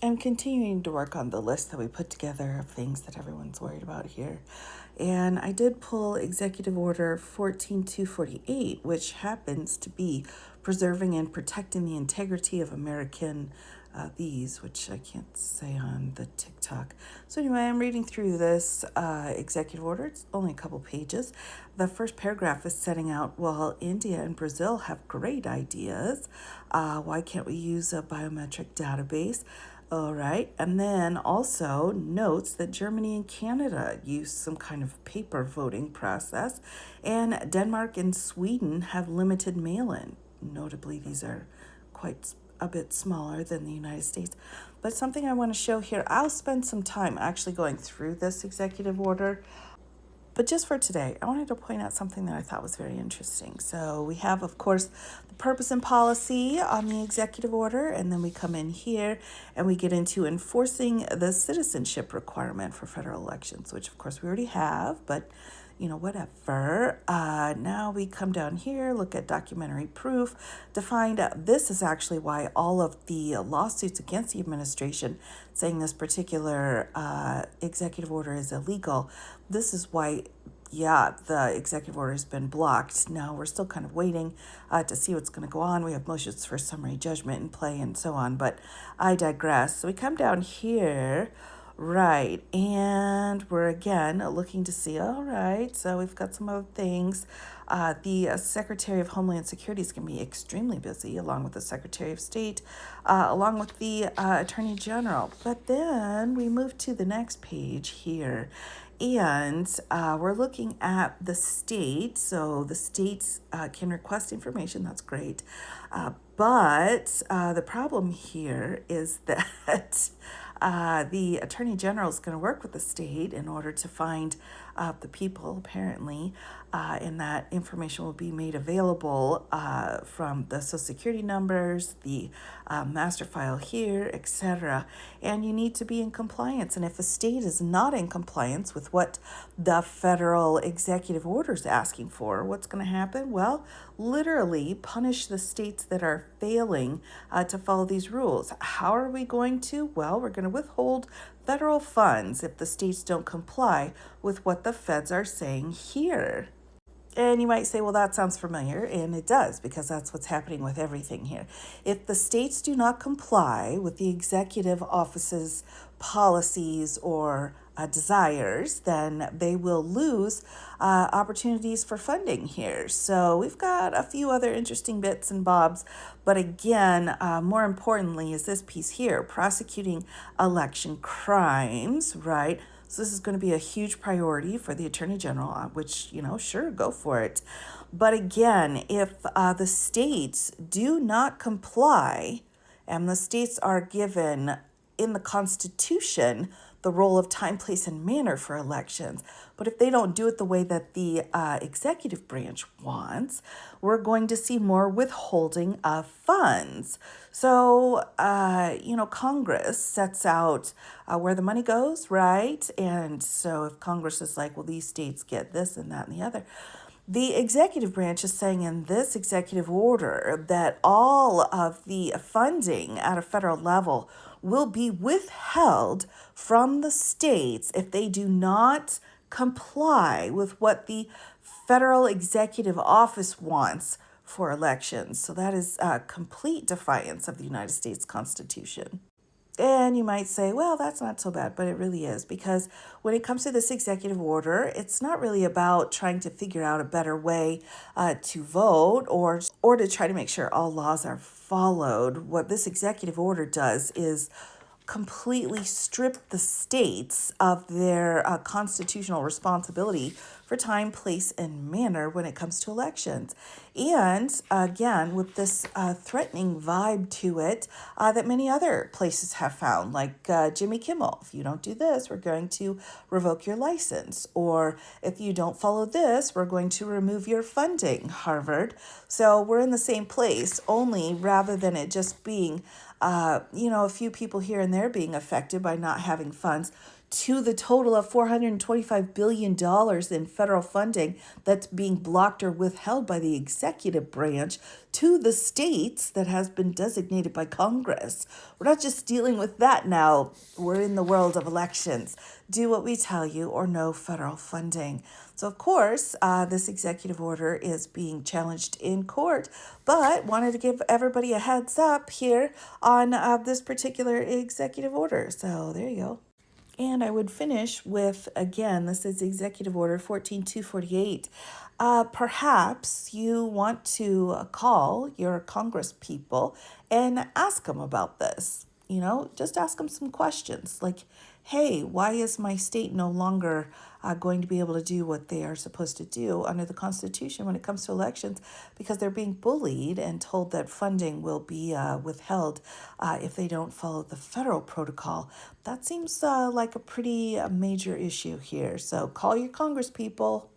I'm continuing to work on the list that we put together of things that everyone's worried about here. And I did pull Executive Order 14248, which happens to be preserving and protecting the integrity of American these, which I can't say on the TikTok. So anyway, I'm reading through this executive order. It's only a couple pages. The first paragraph is setting out, well, India and Brazil have great ideas. Why can't we use a biometric database? All right. And then also notes that Germany and Canada use some kind of paper voting process, and Denmark and Sweden have limited mail in. Notably, these are quite a bit smaller than the United States. But something I want to show here, I'll spend some time actually going through this executive order. But just for today, I wanted to point out something that I thought was very interesting. So we have, of course, the purpose and policy on the executive order, and then we come in here and we get into enforcing the citizenship requirement for federal elections, which of course we already have, but whatever. Now we come down here, look at documentary proof to find out this is actually why all of the lawsuits against the administration saying this particular executive order is illegal. This is why the executive order has been blocked. Now we're still kind of waiting to see what's going to go on. We have motions for summary judgment in play and so on, but I digress. So we come down here. Right, and we're again looking to see, all right, so we've got some other things. The Secretary of Homeland Security is going to be extremely busy, along with the Secretary of State, along with the Attorney General. But then we move to the next page here, and we're looking at the state. So the states can request information, that's great. But the problem here is that the Attorney General is going to work with the state in order to find the people, apparently, and that information will be made available from the Social Security numbers, the master file here, etc. And you need to be in compliance. And if a state is not in compliance with what the federal executive order is asking for, what's going to happen? Well, literally punish the states that are failing to follow these rules. How are we going to? Well, we're going to withhold federal funds if the states don't comply with what the feds are saying here. And you might say, well, that sounds familiar, and it does, because that's what's happening with everything here. If the states do not comply with the executive office's policies or desires, then they will lose opportunities for funding here. So we've got a few other interesting bits and bobs, but again, more importantly is this piece here, prosecuting election crimes, right? So this is going to be a huge priority for the Attorney General, which, sure, go for it. But again, if the states do not comply, and the states are given in the Constitution the role of time, place, and manner for elections. But if they don't do it the way that the executive branch wants, we're going to see more withholding of funds. So, Congress sets out where the money goes, right? And so if Congress is like, well, these states get this and that and the other, the executive branch is saying in this executive order that all of the funding at a federal level will be withheld from the states if they do not comply with what the federal executive office wants for elections. So that is a complete defiance of the United States Constitution. And you might say, well, that's not so bad, but it really is, because when it comes to this executive order, it's not really about trying to figure out a better way to vote or to try to make sure all laws are followed. What this executive order does is completely strip the states of their constitutional responsibility for time, place, and manner when it comes to elections. And again, with this threatening vibe to it that many other places have found, like Jimmy Kimmel. If you don't do this, we're going to revoke your license. Or if you don't follow this, we're going to remove your funding, Harvard. So we're in the same place, only rather than it just being a few people here and there being affected by not having funds, to the total of $425 billion in federal funding that's being blocked or withheld by the executive branch to the states that has been designated by Congress. We're not just dealing with that now. We're in the world of elections. Do what we tell you or no federal funding. So, of course, this executive order is being challenged in court, but wanted to give everybody a heads up here on this particular executive order. So, there you go. And I would finish with, again, this is Executive Order 14248. Perhaps you want to call your Congress people and ask them about this. You know, just ask them some questions like, hey, why is my state no longer going to be able to do what they are supposed to do under the Constitution when it comes to elections? Because they're being bullied and told that funding will be withheld if they don't follow the federal protocol. That seems like a pretty major issue here. So call your Congress people.